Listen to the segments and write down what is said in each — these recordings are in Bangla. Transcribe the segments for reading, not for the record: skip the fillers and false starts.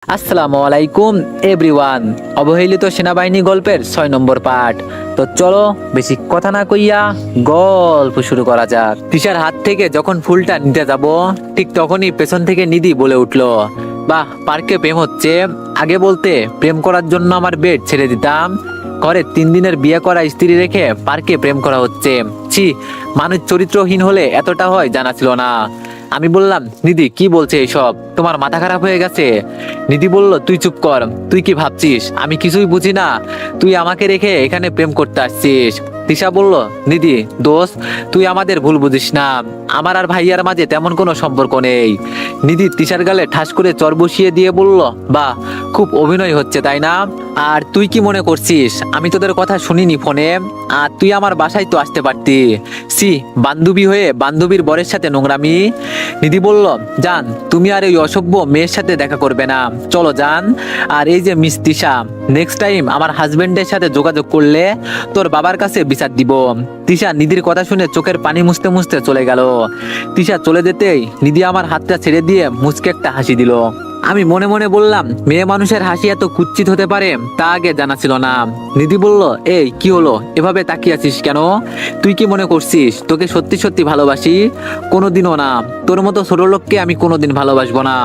আসসালামু আলাইকুম এভরিওয়ান। অবহেলিত সেনাবাহিনী গল্পের ৬ নম্বর পার্ট। তো চলো বেশি কথা না কইয়া গল্প শুরু করা যাক। তিশার হাত থেকে যখন ফুলটা নিতে যাব, ঠিক তখনই পেছন থেকে নিধি বলে উঠলো, বাহ, পার্কে প্রেম হচ্ছে। আগে বলতে প্রেম করার জন্য আমার বেড ছেড়ে দিতাম। ঘরে ৩ দিনের বিয়ে করা স্ত্রী রেখে পার্কে প্রেম করা হচ্ছে। ছি, মানুষ চরিত্রহীন হলে এতটা হয় জানা ছিল না। আমি বললাম, নিধি কি বলছে এসব, তোমার মাথা খারাপ হয়ে গেছে? নিধি বলল, তুই চুপ কর, তুই কি ভাবছিস আমি কিছুই বুঝি না? তুই আমাকে রেখে এখানে প্রেম করতে আসছিস। তিশা বলল, নিধি দোস্ত, তুই আমাদের ভুল বুঝিস না, আমার আর ভাইয়ার মাঝে তেমন কোনো সম্পর্ক নেই। নিধি তিশার গালে ঠাস করে চর বসিয়ে দিয়ে বলল, বাহ, খুব অভিনয় হচ্ছে তাই না? আর তুই কি মনে করছিস আমি তোদের কথা শুনিনি ফোনে? আর তুই আমার বাসায় তো আসতে পারতি। সি, বান্ধবী হয়ে বান্ধবীর বরের সাথে নোংরামি। নিধি বলল, জান, তুমি আর এই অসভ্য মেয়ের সাথে দেখা করবে না, চলো যান। আর এই যে মিস তিশা, নেক্সট টাইম আমার হাজবেন্ডের সাথে যোগাযোগ করলে তোর বাবার কাছে বিচার দিব। তিশা নিধির কথা শুনে চোখের পানি মুছতে মুছতে চলে গেল। তিশা চলে যেতেই নিধি আমার হাতটা ছেড়ে দিয়ে মুচকে একটা হাসি দিল। আমি মনে মনে বললাম, মেয়ে মানুষের হাসি এত কুৎসিত হতে পারে তা আগে জানা ছিল না। নিধি বলল, এই কি হলো, এভাবে তাকিয়ে আছিস কেন? তুই কি মনে করছিস তোকে সত্যি সত্যি ভালোবাসি? কোনোদিনও না, তোর মতো ছোট লোককে আমি কোনোদিন ভালোবাসবো না।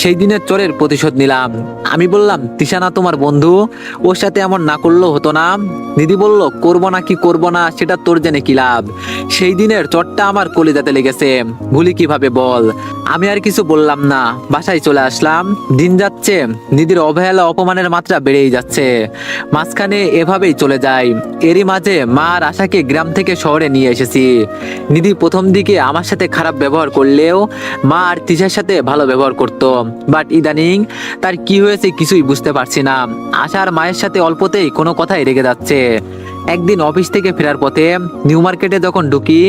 সেই দিনের চোরের প্রতিশোধ নিলাম। আমি বললাম, তিশা না তোমার বন্ধু, ওর সাথে এমন না করলেও হতো না? নিধি বলল, করবো না কি করবো না সেটা তোর জেনে কি লাভ? সেই দিনের চোটটা আমার কলিজাতে লেগেছে, ভুলি কিভাবে বল? আমি আর কিছু বললাম না, বাসায় চলে আসলাম। দিন যাচ্ছে, নিধির অবহেলা অপমানের মাত্রা বেড়েই যাচ্ছে। মাঝখানে এভাবেই চলে যায়। এরই মাঝে মা আর আশাকে গ্রাম থেকে শহরে নিয়ে এসেছি। নিধি প্রথম দিকে আমার সাথে খারাপ ব্যবহার করলেও মা আর তিশার সাথে ভালো ব্যবহার করতো। বাট ইদানিং তার কি হয়েছে কিছুই বুঝতে পারছি না। আশা আর মায়ের সাথে অল্পতেই কোনো কথাই রেগে যাচ্ছে। একদিন অফিস থেকে ফেরার পথে নিউ মার্কেটে যখন ঢুকি,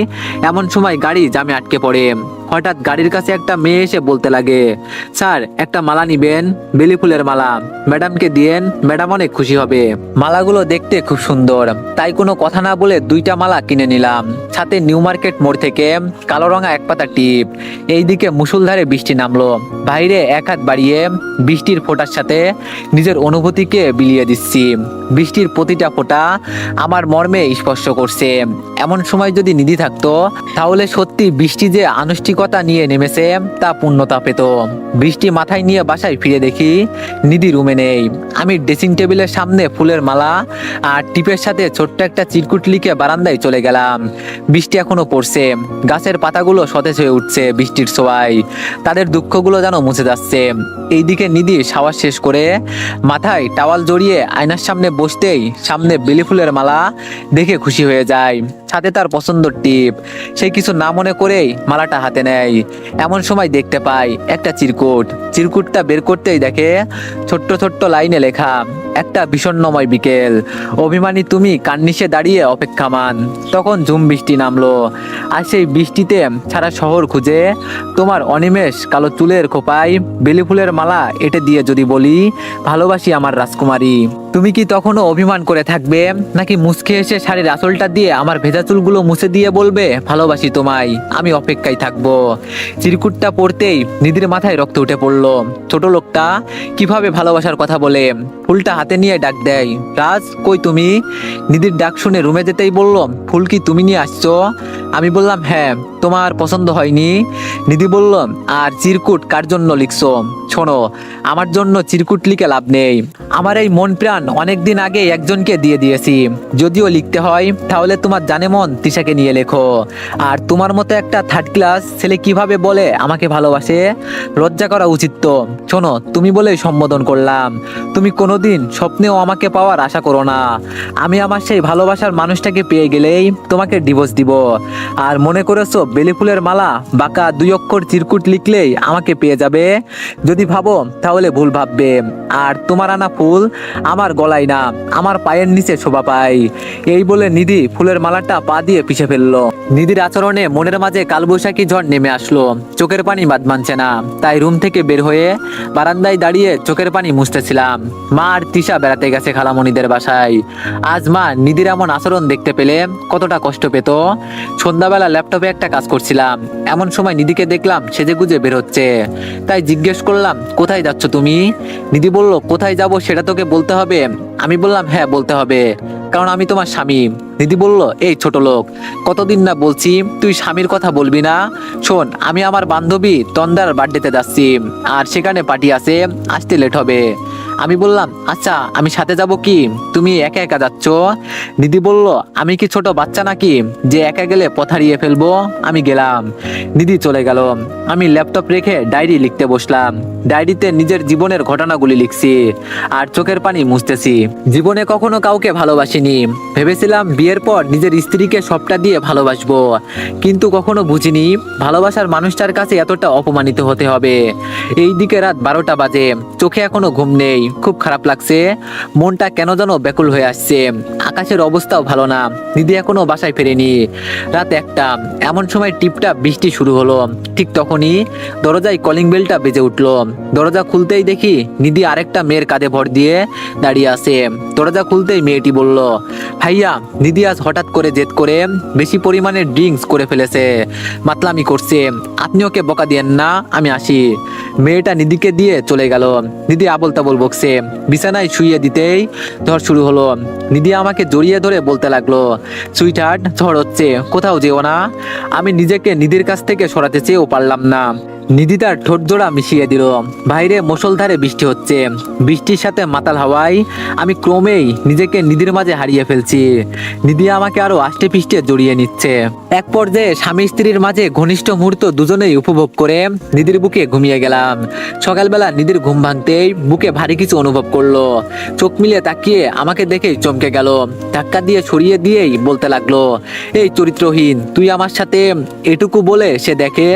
এমন সময় গাড়ি জামে আটকে পড়ে। হঠাৎ গাড়ির কাছে একটা মেয়ে এসে বলতে লাগে, স্যার একটা মালা নিবেন, বেলি ফুলের মালা, ম্যাডামকে দিয়েন, ম্যাডাম অনেক খুশি হবে। মালাগুলো দেখতে খুব সুন্দর, তাই কোনো কথা না বলে 2টা মালা কিনে নিলাম। সাথে নিউ মার্কেট মোড় থেকে কালো রঙা এক পাতা টিপ। এইদিকে মুষলধারে বৃষ্টি নামলো। বাইরে এক হাত বাড়িয়ে বৃষ্টির ফোঁটার সাথে নিজের অনুভূতিকে বিলিয়ে দিচ্ছি। বৃষ্টির প্রতিটা ফোঁটা আমার মর্মে স্পর্শ করছে। এমন সময় যদি নিধি থাকতো, তাহলে সত্যি বৃষ্টি যে আনুষ্ঠানিকতা নিয়ে নেমেছে তা পূর্ণতা পেত। বৃষ্টি মাথায় নিয়ে বাসায় ফিরে দেখি নিধি রুমে নেই। আমি ড্রেসিং টেবিলের সামনে ফুলের মালা আর টিপের সাথে ছোট্ট একটা চিরকুট লিখে বারান্দায় চলে গেলাম। বৃষ্টি এখনো পড়ছে, গাছের পাতাগুলো সতেজ হয়ে উঠছে বৃষ্টির ছোঁয়ায়, তাদের দুঃখগুলো যেন মুছে যাচ্ছে। এইদিকে নিধি শাওয়ার শেষ করে মাথায় টাওয়াল জড়িয়ে আয়নার সামনে বসতেই সামনে বেলি ফুলের মালা দেখে খুশি হয়ে যায়, সাথে তার পছন্দের টিপ। সে কিছু না মনে করেই মালাটা হাতে নেয়। এমন সময় দেখতে পাই একটা চিরকুট। চিরকুটটা বের করতেই দেখে ছোট্ট ছোট্ট লাইনে লেখা, একটা বিষণ্ণময় বিকেল, অভিমানী তুমি কার্নিশে দাঁড়িয়ে অপেক্ষামান। তখন ঝুম বৃষ্টি নামলো, আর সেই বৃষ্টিতে সারা শহর খুঁজে তোমার অনিমেষ কালো চুলের খোপায় বেলি ফুলের মালা এঁটে দিয়ে যদি বলি, ভালোবাসি আমার রাজকুমারী, তুমি কি তখনও অভিমান করে থাকবে, নাকি মুচকে এসে শাড়ির আঁচলটা দিয়ে আমার ভেজা চুলগুলো মুছে দিয়ে বলবে, ভালোবাসি তোমায়, আমি অপেক্ষায় থাকবো? চিরকুটটা পড়তেই নিধির মাথায় রক্ত উঠে পড়লো। ছোট লোকটা কিভাবে ভালোবাসার কথা বলে! ফুলটা হাতে নিয়ে ডাক দেয়, রাজ কই তুমি? নিধির ডাক শুনে রুমে যেতেই বলল, ফুল কি তুমি নিয়ে আসছো? আমি বললাম, হ্যাঁ, তোমার পছন্দ হয়নি? নিধি বলল, আর চিরকুট কার জন্য লিখছো? শোনো, আমার জন্য চিরকুট লিখে লাভ নেই। আমার এই মন প্রাণ অনেকদিন আগে একজনকে দিয়ে দিয়েছি। যদিও লিখতে হয় তাহলে তোমার জানে মন তিশাকে নিয়ে লেখো। আর তোমার মতো একটা 3rd ক্লাস ছেলে কিভাবে বলে আমাকে ভালোবাসে? লজ্জা করা উচিত তো। শোনো, তুমি বলেই সম্বোধন করলাম, তুমি কোনোদিন স্বপ্নেও আমাকে পাওয়ার আশা করো না। আমি আমার সেই ভালোবাসার মানুষটাকে পেয়ে গেলেই তোমাকে ডিভোর্স দিব। আর মনে করেছো বেলি ফুলের মালা বাঁকা 2 অক্ষর চিরকুট লিখলেই আমাকে পেয়ে যাবে? যদি ভাবো তাহলে ভুল ভাববে। আর তোমার আনা ফুল আমার গলায় না, আমার পায়ের নিচে শোভা পায়। এই বলে নিধি ফুলের মালাটা পা দিয়ে পিষে ফেললো। নিধির আচরণে মনের মাঝে কালবৈশাখী ঝড় নেমে আসলো। চোখের পানি বাদ মানছে না, তাই রুম থেকে বের হয়ে বারান্দায় দাঁড়িয়ে চোখের পানি মুছতেছিলাম। মা আর তিশা বেড়াতে গেছে খালামণিদের বাসায়। আজ মা নিধির এমন আচরণ দেখতে পেলে কতটা কষ্ট পেত। সন্ধ্যাবেলা ল্যাপটপে একটা কাজ করছিলাম, এমন সময় নিধিকে দেখলাম সেজে গুজে বের হচ্ছে। তাই জিজ্ঞেস করলাম, কোথায় যাচ্ছ তুমি? নিধি বলল, কোথায় যাব সেটা তোকে বলতে হবে? আমি বললাম, হ্যাঁ বলতে হবে, কারণ আমি তোমার স্বামী। নিধি বলল, এই ছোট লোক, কতদিন না বলছি তুই স্বামীর কথা বলবি না। শোন, আমি আমার বান্ধবী তন্দার বার্থডেতে যাচ্ছি, আর সেখানে পার্টি আছে, আসতে লেট হবে। আমি বললাম, আচ্ছা আমি সাথে যাব কি? তুমি একা একা যাচ্ছ? নিধি বলল, আমি কি ছোট বাচ্চা নাকি যে একা গেলে পথ হারিয়ে ফেলবো? আমি গেলাম, নিধি চলে গেল। আমি ল্যাপটপ রেখে ডায়েরি লিখতে বসলাম। ডায়েরিতে নিজের জীবনের ঘটনাগুলি লিখছি আর চোখের পানি মুছতেছি। জীবনে কখনো কাউকে ভালোবাসিনি, ভেবেছিলাম বিয়ের পর নিজের স্ত্রীকে সবটা দিয়ে ভালোবাসবো, কিন্তু কখনো বুঝিনি ভালোবাসার মানুষটার কাছে এতটা অপমানিত হতে হবে। এইদিকে রাত 12টা বাজে, চোখে এখনো ঘুম নেই, খুব খারাপ লাগছে, মনটা কেন যেন ব্যাকুল হয়ে আসছে। আকাশের অবস্থাও ভালো না, নিধি এখনো বাসায় ফেরেনি। রাত 1টা, এমন সময় টিপটাপ বৃষ্টি শুরু হলো। ঠিক তখনই দরজায় কলিং বেলটা বেজে উঠলো। দরজা খুলতেই দেখি নিধি আরেকটা মেয়ের কাঁধে ভর দিয়ে দাঁড়িয়ে আছে। দরজা খুলতেই মেয়েটি বলল, ভাইয়া, নিধি আজ হঠাৎ করে জেদ করে বেশি পরিমাণে ড্রিঙ্কস করে ফেলেছে, মাতলামি করছে, আপনি ওকে বকা দিয়েন না, আমি আসি। মেয়েটা নিধিকে দিয়ে চলে গেল। নিধি আবল তাবল বকছে। বিছানায় শুইয়ে দিতেই ঝড় শুরু হলো। নিধি আমাকে জড়িয়ে ধরে বলতে লাগলো, সুইটহার্ট, ঝড় হচ্ছে, কোথাও যেও না। আমি নিজেকে নিধির কাছ থেকে সরাতে চেয়েও পারলাম না। নিধি তার ঠোঁট জোড়া মিশিয়ে দিল। বাইরে মুষলধারে বৃষ্টি হচ্ছে। বৃষ্টির সাথে মাতাল হাওয়ায় আমি ক্রমেই নিজেকে নিধির মাঝে হারিয়ে ফেলছি। নিধি আমাকে আরো আষ্টে পিষ্টে জড়িয়ে নিচ্ছে। এক পর্যায়ে স্বামী স্ত্রীর মাঝে ঘনিষ্ঠ মুহূর্ত দুজনেই উপভোগ করে নিধির বুকে ঘুমিয়ে গেলাম। সকালবেলা নিধির ঘুম ভাঙতেই বুকে ভারী কিছু অনুভব করলো। চোখ মিলিয়ে তাকিয়ে আমাকে দেখেই চমকে গেল। ধাক্কা দিয়ে সরিয়ে দিয়েই বলতে লাগলো, এই চরিত্রহীন, তুই আমার সাথে। এটুকু বলে সে দেখে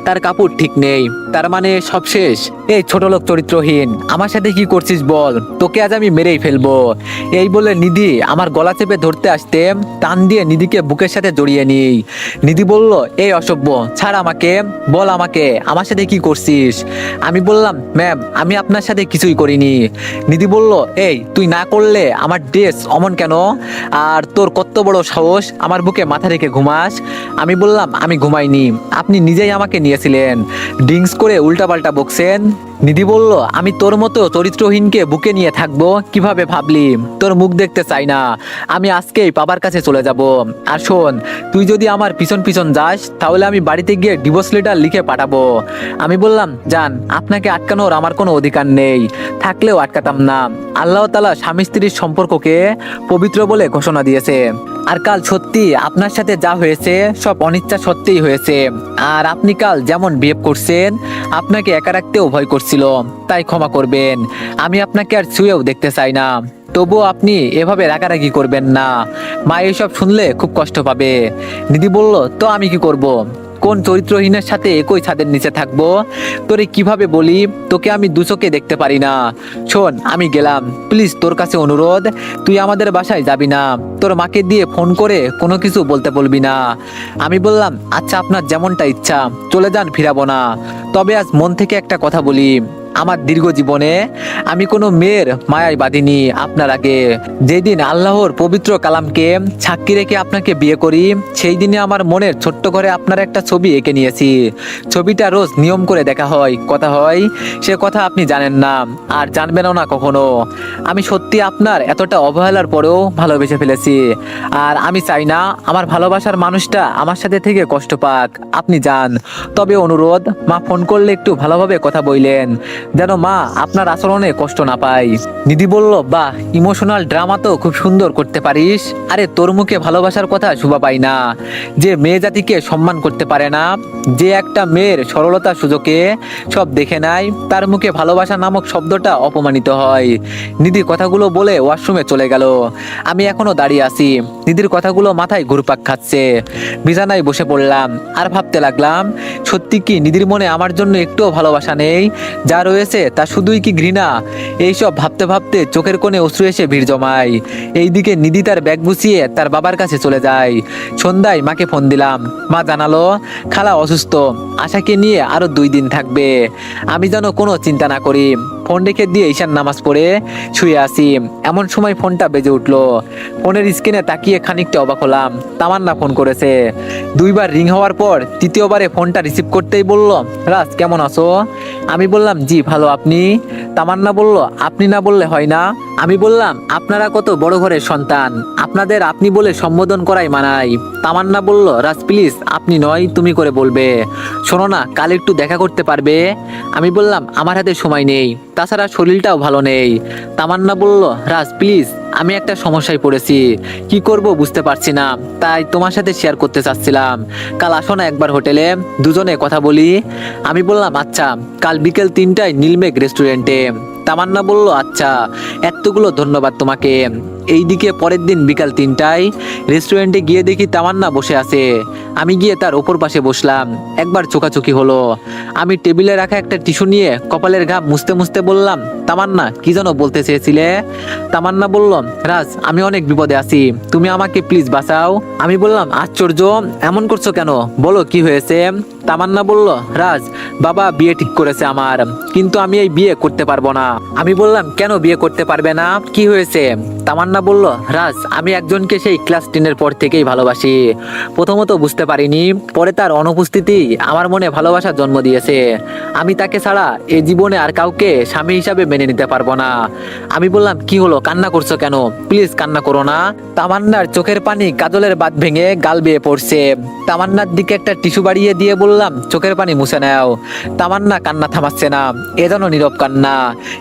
তার কাপড় ঠিক নেই, তার মানে সব শেষ। এই ছোট লোক চরিত্রহীন, আমার সাথে কি করছিস বল, তোকে আজ আমি মেরেই ফেলবো। এই বলে নিধি আমার গলা চেপে ধরতে আসতে টান দিয়ে নিধিকে বুকের সাথে জড়িয়ে নিই। নিধি বলল, এই অসভ্য, ছাড় আমাকে, বল আমাকে আমার সাথে কি করছিস? আমি বললাম, ম্যাম, আমি আপনার সাথে কিছুই করিনি। নিধি বলল, এই তুই না করলে আমার ড্রেস অমন কেন? আর তোর কত বড় সাহস আমার বুকে মাথা রেখে ঘুমাস? আমি বললাম, আমি ঘুমাইনি, আপনি নিজেই আমাকে নিয়েছিলেন, ড্রিঙ্কস করে উল্টাপাল্টা বকছেন। নিধি বলল, আমি তোর মতো চরিত্রহীনকে বুকে নিয়ে থাকবো কিভাবে ভাবলি? তোর মুখ দেখতে চাই না, আমি আজকেই বাবার কাছে চলে যাব। আর শোন, তুই যদি আমার পিছন পিছন যাস তাহলে আমি বাড়িতে গিয়ে ডিভোর্স লেটার লিখে পাঠাবো। আমি বললাম, যান, আপনাকে আটকানোর আমার কোনো অধিকার নেই, থাকলেও আটকাতাম না। আল্লাহ তাআলা স্বামী স্ত্রীর সম্পর্ককে পবিত্র বলে ঘোষণা দিয়েছে। আর কাল সত্যি আপনার সাথে যা হয়েছে সব অনিচ্ছা সত্যিই হয়েছে। আর আপনি কাল যেমন বিহেভ করছেন, আপনাকে একা রাখতেও ভয় করছিল, তাই ক্ষমা করবেন। আমি আপনাকে আর ছুঁয়েও দেখতে চাই না, তবুও আপনি এভাবে রাগারাগি করবেন না। মা এসব শুনলে খুব কষ্ট পাবে। নিধি বলল, তো আমি কি করব? কোন চরিত্রহীনের সাথে একই ছাদের নিচে থাকবো? তোরে কিভাবে বলি, তোকে আমি দু চোখে দেখতে পারি না। শোন, আমি গেলাম, প্লিজ তোর কাছে অনুরোধ, তুই আমাদের বাসায় যাবি না, তোর মাকে দিয়ে ফোন করে কোনো কিছু বলতে বলবি না। আমি বললাম, আচ্ছা, আপনার যেমনটা ইচ্ছা, চলে যান, ফিরাবো না। তবে আজ মন থেকে একটা কথা বলি, আমার দীর্ঘ জীবনে আমি কোনো মেয়ের মায়ায় বাঁধিনি আপনার আগে। যেদিন আল্লাহর পবিত্র কালামকে সাক্ষী রেখে আপনাকে বিয়ে করি, সেই দিনে আমার মনের ছোট্ট ঘরে আপনার একটা ছবি এঁকে নিয়েছি। ছবিটা রোজ নিয়ম করে দেখা হয়, কথা হয়, সে কথা আপনি জানেন না, আর জানবেনও না কখনো। আমি সত্যি আপনার এতটা অবহেলার পরেও ভালোবেসে ফেলেছি, আর আমি চাই না আমার ভালোবাসার মানুষটা আমার সাথে থেকে কষ্ট পাক। আপনি যান, তবে অনুরোধ, মা ফোন করলে একটু ভালোভাবে কথা বললেন, যেন মা আপনার আচরণে কষ্ট না পায়। নিধি বলল, বাহ, ইমোশনাল ড্রামা তো খুব সুন্দর করতে পারিস। আরে তোর মুখে ভালোবাসার কথা শোভা পাই না, যে মেয়ে জাতিকে সম্মান করতে পারে না, যে একটা মেয়ের সরলতা সুযোগে সব দেখে নাই, তার মুখে ভালোবাসা নামক শব্দটা অপমানিত হয়। নিধি কথাগুলো বলে ওয়াশরুমে চলে গেল। আমি এখনো দাঁড়িয়ে আছি, নিধির কথাগুলো মাথায় ঘুরপাক খাচ্ছে। বিছানায় বসে পড়লাম আর ভাবতে লাগলাম, সত্যি কি নিধির মনে আমার জন্য একটুও ভালোবাসা নেই? যা রয়েছে হয়েছে তা শুধুই কি ঘৃণা? এইসব ভাবতে ভাবতে চোখের কোণে অশ্রু এসে ভিড় জমায়। এইদিকে নিধি তার ব্যাগ গুছিয়ে তার বাবার কাছে চলে যায়। সন্ধ্যায় মাকে ফোন দিলাম, মা জানালো খালা অসুস্থ, আশাকে নিয়ে আরো 2 দিন থাকবে। আমি যেন কোনো চিন্তা না করি। ফোন রেখে দিয়ে ঈশান নামাজ পড়ে শুয়ে আসি। এমন সময় ফোনটা বেজে উঠলো। ফোনের স্ক্রিনে তাকিয়ে খানিকটা অবাক হলাম। তামান্না ফোন করেছে। 2বার রিং হওয়ার পর 3য়বারে ফোনটা রিসিভ করতেই বলল, রাজ কেমন আছো? আমি বললাম জি ভালো, আপনি? তামান্না বলল, আপনি না বললে হয় না। আমি বললাম, আপনারা কত বড় ঘরের সন্তান, আপনাদের আপনি বলে সম্বোধন করাই মানায়। তামান্না বলল, রাজ প্লিজ আপনি নয় তুমি করে বলবে। শোনো না, কাল একটু দেখা করতে পারবে? আমি বললাম, আমার হাতে সময় নেই, তাছাড়া শরীরটাও ভালো নেই। তামান্না বলল, রাজ প্লিজ, আমি একটা সমস্যায় পড়েছি, কি করব বুঝতে পারছি না, তাই তোমার সাথে শেয়ার করতে চাচ্ছিলাম। কাল আসো না একবার হোটেলে, দুজনে কথা বলি। আমি বললাম আচ্ছা, কাল বিকেল 3টায় নীলমেঘ রেস্টুরেন্টে। তামান্না বলল, আচ্ছা, এতগুলো ধন্যবাদ তোমাকে। এইদিকে পরের দিন বিকাল 3টায় রেস্টুরেন্টে গিয়ে দেখি তামান্না বসে আছে। আমি গিয়ে তার ওপর পাশে বসলাম। একবার চোখাচোখি হলো। আমি টেবিলে রাখা একটা টিস্যু নিয়ে কপালের ঘাম মুছতে মুছতে বললাম, তামান্না কি যেন বলতে চেয়েছিলে? তামান্না বলল, রাজ আমি অনেক বিপদে আছি, তুমি আমাকে প্লিজ বাঁচাও। আমি বললাম, আশ্চর্য, এমন করছো কেন, বলো কি হয়েছে? তামান্না বলল, রাজ বাবা বিয়ে ঠিক করেছে আমার, কিন্তু আমি এই বিয়ে করতে পারবো না। আমি বললাম, কেন বিয়ে করতে পারবে না, কি হয়েছে? তামান্না বলল, রাজ আমি একজনকে সেই ক্লাস 10-এর পর থেকেই ভালোবাসি। প্রথমত বুঝতে পারিনি, পরে তার অনুপস্থিতি আমার মনে ভালোবাসার জন্ম দিয়েছে। আমি তাকে ছাড়া এ জীবনে আর কাউকে স্বামী হিসাবে মেনে নিতে পারবো না। আমি বললাম, কি হলো, কান্না করছো কেন? প্লিজ কান্না করো না। তামান্নার চোখের পানি কাজলের বাঁধ ভেঙে গাল বেয়ে পড়ছে। তামান্নার দিকে একটা টিস্যু বাড়িয়ে দিয়ে বললাম, চোখের পানি মুছে নাও। তামান্না কান্না থামাচ্ছে না, এ যেন নীরব কান্না।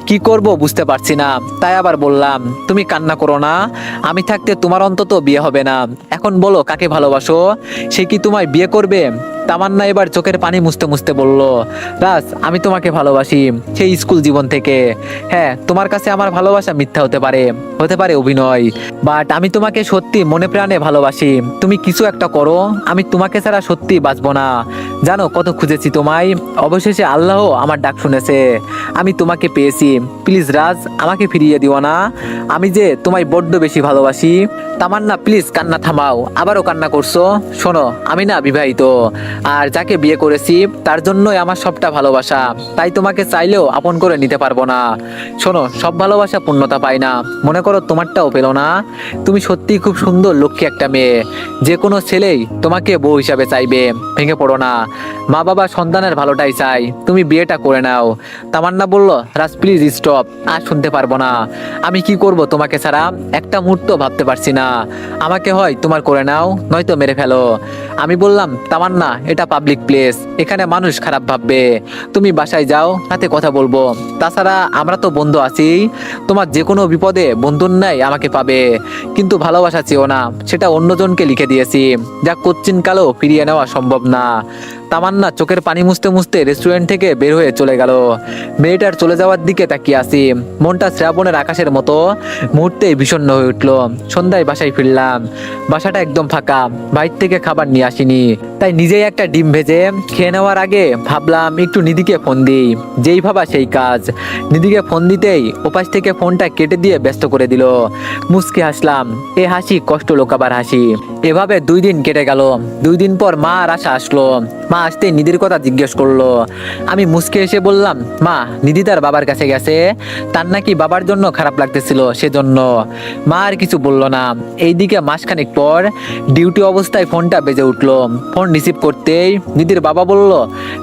কি করব বুঝতে পারছি না, তাই আবার বললাম, তুমি কান্না করো না, আমি থাকতে তোমার অন্তত বিয়ে হবে না। এখন বলো কাকে ভালোবাসো, সে কি তোমায় বিয়ে করবে? তামান্না এবার চোখের পানি মুছতে মুছতে বলল, রাজ আমি তোমাকে ভালোবাসি, সেই স্কুল জীবন থেকে। হ্যাঁ, তোমার কাছে আমার ভালোবাসা মিথ্যা হতে পারে অভিনয়, বাট আমি তোমাকে সত্যি মনে প্রাণে ভালোবাসি। তুমি কিছু একটা করো, আমি তোমাকে ছাড়া সত্যি বাঁচবো না। জানো কত খুঁজেছি তোমায়, অবশেষে আল্লাহ আমার ডাক শুনেছে, আমি তোমাকে পেয়েছি। প্লিজ রাজ আমাকে ফিরিয়ে দিও না, আমি যে তোমায় বড্ড বেশি ভালোবাসি। তামান্না প্লিজ কান্না থামাও, আবারও কান্না করছো। শোনো, আমি না বিবাহিত, আর যাকে বিয়ে করেছি তার জন্যই আমার সবটা ভালোবাসা, তাই তোমাকে চাইলেও আপন করে নিতে পারবো না। শোনো, সব ভালোবাসা পূর্ণতা পায় না, মনে করো তোমারটাও পেলো না। তুমি সত্যিই খুব সুন্দর লক্ষ্মী একটা মেয়ে, যে কোনো ছেলেই তোমাকে বউ হিসাবে চাইবে, ভেঙে পড়ো না। মা বাবা সন্তানের ভালোটাই চাই, তুমি বিয়েটা করে নাও। তামান্না বলল, রাজ প্লিজ স্টপ, আর শুনতে পারবো না। আমি কি করব তোমাকে ছাড়া, একটা মুহূর্ত ভাবতে পারছি না। আমাকে হয় তোমার করে নাও, নয়তো মেরে ফেলো। আমি বললাম, তামান্না এটা পাবলিক প্লেস, এখানে মানুষ খারাপ ভাববে, তুমি বাসায় যাও, রাতে কথা বলবো। তাছাড়া আমরা তো বন্ধু আছি, তোমার যে কোনো বিপদে বন্ধুর ন্যায় আমাকে পাবে, কিন্তু ভালোবাসা চেও না, সেটা অন্যজনকে লিখে দিয়েছি, যা কোচ্চিন কালেও ফিরিয়ে নেওয়া সম্ভব না। তামান্না চোখের পানি মুছতে মুছতে রেস্টুরেন্ট থেকে বের হয়ে চলে গেল। মেয়েটার চলে যাওয়ার দিকে তাকিয়ে আসি, মনটা শ্রাবণের আকাশের মতো মুহূর্তেই বিষণ্ণ হয়ে উঠলো। সন্ধ্যায় বাসায় ফিরলাম, বাসাটা একদম ফাঁকা, বাইরে থেকে খাবার নিয়ে আসিনি, তাই নিজেই একটা ডিম ভেজে খেয়ে নেওয়ার আগে ভাবলাম একটু নিধিকে ফোন দিই। যেই ভাবা সেই কাজ, নিধিকে ফোন দিতেই ওপাশ থেকে ফোনটা কেটে দিয়ে ব্যস্ত করে দিল। মুচকে হাসলাম, এ হাসি কষ্ট লোকাবার হাসি। এভাবে 2 দিন কেটে গেল। 2 দিন পর মা আর আশা আসলো। মা আসতে নিধির কথা জিজ্ঞেস করলো। আমি মুচকে এসে বললাম, মা নিধি তার বাবার কাছে গেছে, তার নাকি বাবার জন্য খারাপ লাগতেছিল সেজন্য। মা আর কিছু বললো না। এইদিকে মাসখানেক পর ডিউটি অবস্থায় ফোনটা বেজে উঠলো। ফোন রিসিভ করতেই নিধির বাবা বলল,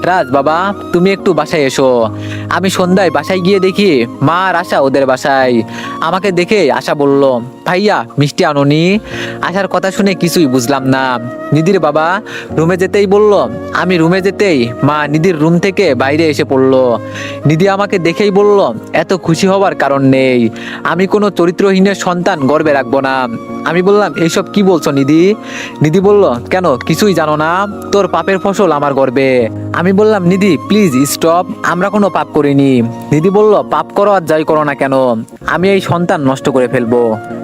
রাজ বাবা তুমি একটু বাসায় এসো। আমি সন্ধ্যায় বাসায় গিয়ে দেখি মা আর আশা ওদের বাসায়। আমাকে দেখে আশা বলল, ভাইয়া মিষ্টি আনোনি? আশার কথা শুনে কিছুই বুঝলাম না। নিধির বাবা রুমে যেতেই বলল, আমি রুমে যেতেই মা নিধির রুম থেকে বাইরে এসে পড়লো। নিধি আমাকে দেখেই বলল, এত খুশি হওয়ার কারণ নেই, আমি কোনো চরিত্রহীনের সন্তান গর্বে রাখবো না। আমি বললাম এইসব কি বলছো নিধি? নিধি বলল, কেন কিছুই জানো না? তোর পাপের ফসল আমার গর্বে। আমি বললাম, নিধি প্লিজ স্টপ, আমরা কোনো পাপ করিনি। নিধি বলল, পাপ করো আর যাই করো না কেন, আমি এই সন্তান নষ্ট করে ফেলবো।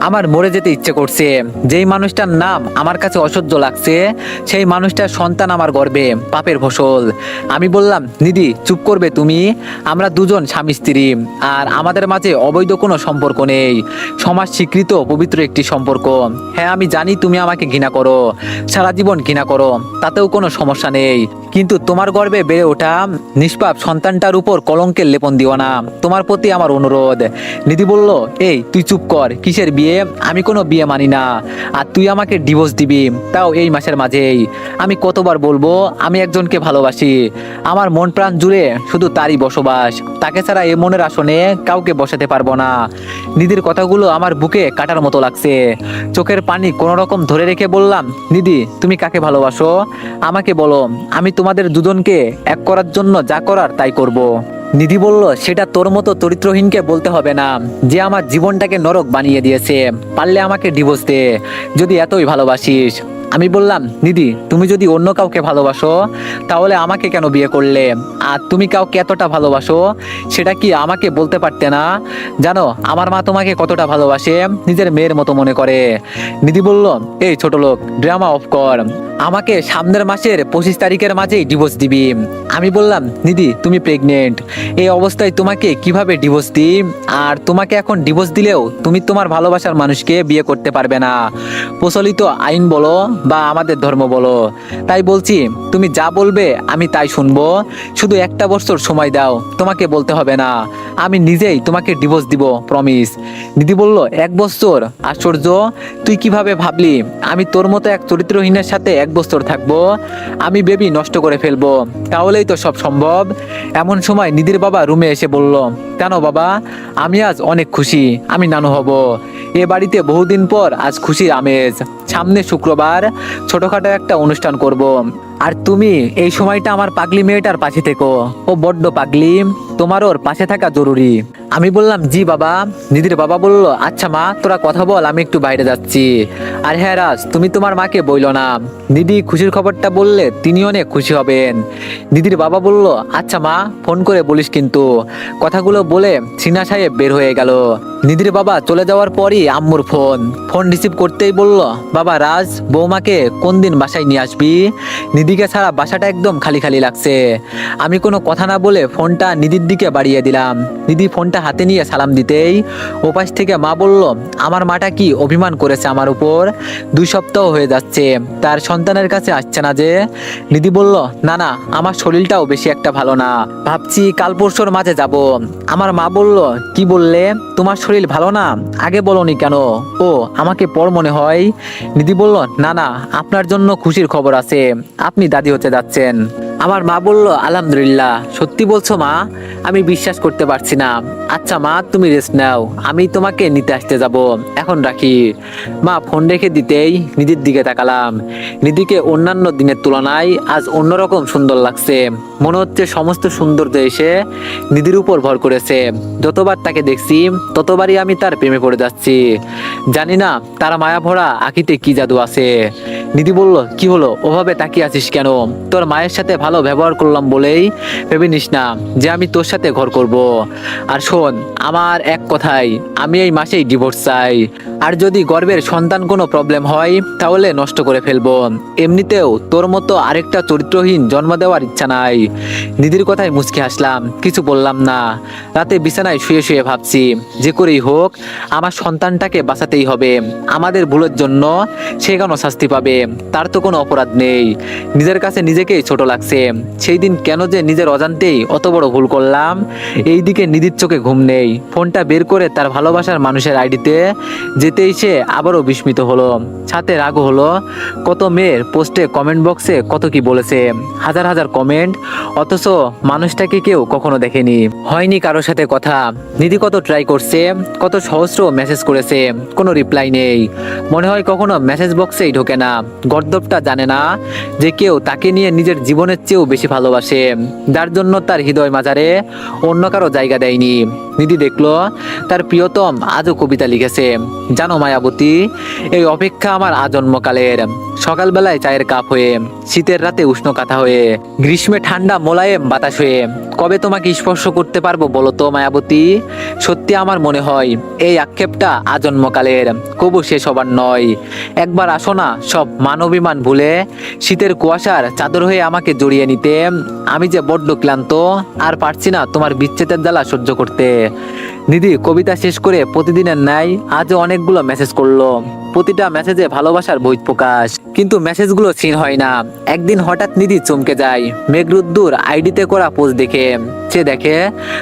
আমার মরে যেতে ইচ্ছে করছে। যেই মানুষটার নাম আমার কাছে অসহ্য লাগছে, সেই মানুষটার সন্তান আমার গর্বে, পাপের ফসল। আমি বললাম, নিধি চুপ করবে তুমি? আমরা দুজন স্বামী স্ত্রী, আর আমাদের মাঝে অবৈধ কোনো সম্পর্ক নেই, সমাজ স্বীকৃত পবিত্র একটি সম্পর্ক। হ্যাঁ আমি জানি তুমি আমাকে ঘৃণা করো, সারা জীবন ঘৃণা করো, তাতেও কোনো সমস্যা নেই, কিন্তু তোমার গর্ভে বেড়ে ওঠা নিষ্পাপ সন্তানটার উপর কলঙ্কের লেপন দিও না, তোমার প্রতি আমার অনুরোধ। নিধি বলল, এই তুই চুপ কর, কিসের বিয়ে? আমি কোনো বিয়ে মানি না, আর তুই আমাকে ডিভোর্স দিবি, তাও এই মাসের মাঝেই। আমি কতবার বলবো আমি একজনকে ভালোবাসি, আমার মন প্রাণ জুড়ে শুধু তারই বসবাস, তাকে ছাড়া এ মনের আসনে কাউকে বসাতে পারবো না। নিধির কথাগুলো আমার বুকে কাটার মতো লাগছে। চোখের পানি কোনো রকম ধরে রেখে বললাম, নিধি তুমি কাকে ভালোবাসো? আমাকে বলো, আমি তোমাদের দুজনকে এক করার জন্য যা করার তাই করব। নিধি বলল, সেটা তোর মতো চরিত্রহীনকে বলতে হবে না, যে আমার জীবনটাকে নরক বানিয়ে দিয়েছে। পারলে আমাকে ডিভোর্স দে, যদি এতই ভালোবাসিস। আমি বললাম, নিধি তুমি যদি অন্য কাউকে ভালোবাসো তাহলে আমাকে কেন বিয়ে করলে? আর তুমি কাউকে এতটা ভালোবাসো সেটা কি আমাকে বলতে পারতে না? জানো আমার মা তোমাকে কতটা ভালোবাসে, নিজের মেয়ের মতো মনে করে। নিধি বলল, এই ছোট লোক, ড্রামা অফ কর, আমাকে সামনের মাসের 25 তারিখের মাঝেই ডিভোর্স দিবি। আমি বললাম, নিধি তুমি প্রেগনেন্ট, এই অবস্থায় তোমাকে কিভাবে ডিভোর্স দিই? আর তোমাকে এখন ডিভোর্স দিলেও তুমি তোমার ভালোবাসার মানুষকে বিয়ে করতে পারবে না, প্রচলিত আইন বলো বা আমাদের ধর্ম বলো। তাই বলছি তুমি যা বলবে আমি তাই শুনবো, শুধু একটা বছর সময় দাও, তোমাকে বলতে হবে না, আমি নিজেই তোমাকে ডিভোর্স দিব, প্রমিস। দিদি বলল, 1 বছর? আশ্চর্য, তুই কিভাবে ভাবলি আমি তোর মতো এক চরিত্রহীনের সাথে 1 বছর থাকবো? আমি বেবি নষ্ট করে ফেলবো, তাহলেই তো সব সম্ভব। এমন সময় নিধির বাবা রুমে এসে বলল, কেন বাবা? আমি আজ অনেক খুশি, আমি নানু হব। এ বাড়িতে বহুদিন পর আজ খুশির আমেজ। সামনে শুক্রবার ছোটখাটো একটা অনুষ্ঠান করব, আর তুমি এই সময়টা আমার পাগলি মেয়েটার পাশে থেকো, ও বড্ড পাগলি, তোমার ওর পাশে থাকা জরুরি। আমি বললাম, জি বাবা। নিধির বাবা বলল, আচ্ছা মা তোরা কথা বল, আমি একটু বাইরে যাচ্ছি। আর হ্যাঁ রাজ, তুমি তোমার মাকে বইল না, দিদি খুশির খবরটা বললে তিনি অনেক খুশি হবেন। দিদির বাবা বলল, আচ্ছা মা ফোন করে বলিস কিন্তু। কথাগুলো বলে সিনা সাহেব বের হয়ে গেল। নিধির বাবা চলে যাওয়ার পরই আম্মুর ফোন রিসিভ করতেই বলল, বাবা রাজ, বৌমাকে কোন দিন বাসায় নিয়ে আসবি? নিধিকে ছাড়া বাসাটা একদম খালি খালি লাগছে। আমি কোনো কথা না বলে ফোনটা নিধির দিকে বাড়িয়ে দিলাম। নিধি ফোনটা হাতে নিয়ে সালাম দিতেই ওপাশ থেকে মা বলল, আমার মাটা কি অভিমান করেছে আমার উপর? 2 সপ্তাহ হয়ে যাচ্ছে তার সন্তানের কাছে আসছে না যে। নিধি বলল, না না, আমার শরীরটাও বেশি একটা ভালো না, ভাবছি কাল পরশুর মাঝে যাব। আমার মা বলল, কি বললে? তোমার শরীর ভালো না? আগে বলনি কেন? ও আমাকে পর মনে হয়। নিধি বলল, না না, আপনার জন্য খুশির খবর আছে, আপনি দাদি হতে যাচ্ছেন। আমার মা বলল, আলহামদুলিল্লাহ। সত্যি বলছো মা? আমি বিশ্বাস করতে পারছি না। আচ্ছা মা তুমি রেস্ট নাও, আমি তোমাকে নিতে আসতে যাব, এখন রাখি। মা ফোন রেখে দিতেই নিধির দিকে তাকালাম। নিধিকে অন্যান্য দিনের তুলনায় আজ অন্যরকম সুন্দর লাগছে, মনে হচ্ছে সমস্ত সৌন্দর্য এসে নিধির উপর ভর করেছে। যতবার তাকে দেখছি ততবারই আমি তার প্রেমে পড়ে যাচ্ছি। জানি না তার মায়া ভরা আঁখিতে কি জাদু আছে। নিধি বলল, কি হলো, ওভাবে তাকিয়ে আছিস কেন? তোর মায়ের সাথে ভালো ব্যবহার করলাম বলেই ভেবে নিস না যে আমি তোর সাথে ঘর করব। আর শোন, আমার এক কথাই, আমি এই মাসেই ডিভোর্স চাই। আর যদি গর্ভের সন্তান কোনো প্রবলেম হয় তাহলে নষ্ট করে ফেলবো। এমনিতেও তোর মতো আরেকটা চরিত্রহীন জন্ম দেওয়ার ইচ্ছা নাই। নিধির কথায় মুচকি হাসলাম, কিছু বললাম না। রাতে বিছানায় শুয়ে শুয়ে ভাবছি, যে করেই হোক আমার সন্তানটাকে বাঁচাতেই হবে। আমাদের ভুলের জন্য সে কেন শাস্তি পাবে? তার তো কোনো অপরাধ নেই। নিজের কাছে নিজেকেই ছোট লাগছে। সেই দিন কেন যে নিজের অজান্তেই অত বড় ভুল করলাম। এইদিকে নিধির চোখে ঘুম নেই। ফোনটা বের করে তার ভালোবাসার মানুষের আইডিতে যেতেই সে আবারও বিস্মিত হলো, সাথে রাগও হলো। কত মেয়ের পোস্টে কমেন্ট বক্সে কত কি বলেছে, হাজার হাজার কমেন্ট, অথচ মানুষটাকে কেউ কখনো দেখেনি, হয়নি কারোর সাথে কথা। নিধি কত ট্রাই করছে, কত সহস্র মেসেজ করেছে, কোনো রিপ্লাই নেই। মনে হয় কখনো মেসেজ বক্সেই ঢোকে না। গর্দভটা জানে না যে কেউ তাকে নিয়ে নিজের জীবনের চেয়েও বেশি ভালোবাসে, যার জন্য তার হৃদয় মাঝারে অন্য কারো জায়গা দেয়নি। নিধি দেখলো তার প্রিয়তম আজও কবিতা লিখেছে, জানো মায়াবতী, এই অপেক্ষা আমার আজন্মকালের। সকালবেলায় চায়ের কাপ হয়ে, শীতের রাতে উষ্ণ কাঁথা হয়ে, গ্রীষ্মে ঠান্ডা মোলায়েম বাতাস হয়ে কবে তোমাকে স্পর্শ করতে পারবো বলো তো মায়াবতী। সত্যি আমার মনে হয় এই আক্ষেপটা আজন্মকালের, কবু শেষ হবার নয়। একবার আসো না সব মানবিমান ভুলে, শীতের কুয়াশার চাদর হয়ে আমাকে জড়িয়ে নিতে। আমি যে বড্ড ক্লান্ত, আর পারছি না তোমার বিচ্ছেদের জ্বালা সহ্য করতে। নিধি কবিতা শেষ করে প্রতিদিনের ন্যায় আজও অনেকগুলো মেসেজ করলো। প্রতিটা মেসেজে ভালোবাসার বহিঃপ্রকাশ, কিন্তু মেসেজগুলো সিন হয় না। একদিন হঠাৎ নিধি চমকে যায় মেঘরুদ্দুর আইডিতে করা পোস্ট দেখে। সে দেখে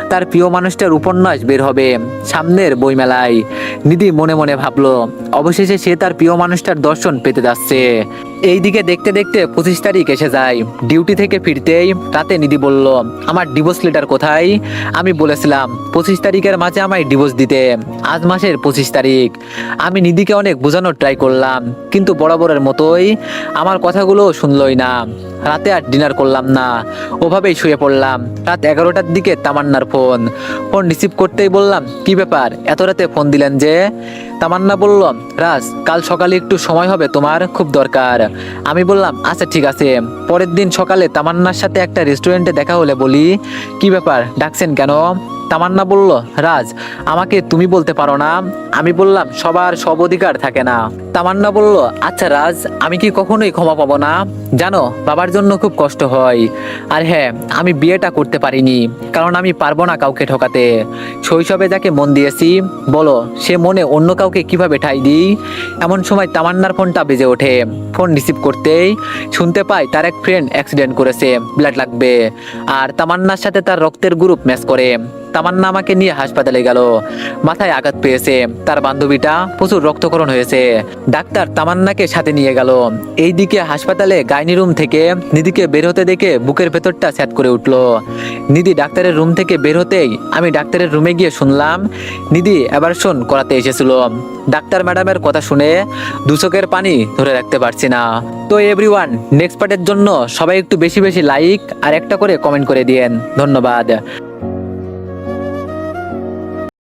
তার প্রিয় মানুষটার উপন্যাস বের হবে সামনের বইমেলায়। নিধি মনে মনে ভাবলো অবশেষে সে তার প্রিয় মানুষটার দর্শন পেতে যাচ্ছে। এইদিকে দেখতে দেখতে 25 তারিখ এসে যায়। ডিউটি থেকে ফিরতেই রাতে নিধি বলল, আমার ডিভোর্স লেটার কোথায়? আমি বলেছিলাম 25 তারিখের মাঝে আমায় ডিভোর্স দিতে। আজ মাসের 25 তারিখ। আমি নিধিকে অনেক বোঝানোর ট্রাই করলাম, কিন্তু বরাবরের মতোই আমার কথাগুলো শুনলই না। রাতে আর ডিনার করলাম না, ওভাবেই শুয়ে পড়লাম। রাত 11টার দিকে তামান্নার ফোন রিসিভ করতেই বললাম, কি ব্যাপার এত রাতে ফোন দিলেন যে? তামান্না বলল, রাজ কাল সকালে একটু সময় হবে তোমার, খুব দরকার। আমি বললাম আচ্ছা ঠিক আছে। পরের দিন সকালে তামান্নার সাথে একটা রেস্টুরেন্টে দেখা হলে বলি, কি ব্যাপার ডাকছেন কেন? তামান্না বলল, রাজ আমাকে তুমি বলতে পারো না? আমি বললাম সবার সব অধিকার থাকে না। তামান্না বলল, আচ্ছা রাজ, আমি কি কখনোই ক্ষমা পাবো না? জানো বাবার জন্য খুব কষ্ট হয়। আর হ্যাঁ, আমি বিয়েটা করতে পারিনি কারণ আমি পারবো না কাউকে ঠকাতে। শৈশবে যাকে মন দিয়েছি বলো সে মনে অন্য কাউকে কিভাবে ঠাঁই দিই? এমন সময় তামান্নার ফোনটা বেজে ওঠে। ফোন রিসিভ করতেই শুনতে পাই তার এক ফ্রেন্ড অ্যাক্সিডেন্ট করেছে, ব্লাড লাগবে। আর তামান্নার সাথে তার রক্তের গ্রুপ ম্যাচ করে। তামান্না আমাকে নিয়ে হাসপাতালে গেল। মাথায় আঘাত পেয়েছে, তার বান্ধবীটা প্রচুর রক্তক্ষরণ হয়েছে। ডাক্তার তামান্নাকে সাথে নিয়ে গেল। এইদিকে হাসপাতালে গাইনি রুম থেকে নিধিকে বের হতে দেখে বুকের ভেতরটা স্যাঁত করে উঠলো। নিধি ডাক্তারের রুম থেকে বের হতেই আমি ডাক্তারের রুমে গিয়ে শুনলাম নিধি অ্যাবর্শন করাতে এসেছিল। ডাক্তার ম্যাডামের কথা শুনে দু চোখের পানি ধরে রাখতে পারছি না। তো এভরিওয়ান, নেক্সট পার্টের জন্য সবাই একটু বেশি বেশি লাইক আর একটা করে কমেন্ট করে দিয়েন। ধন্যবাদ।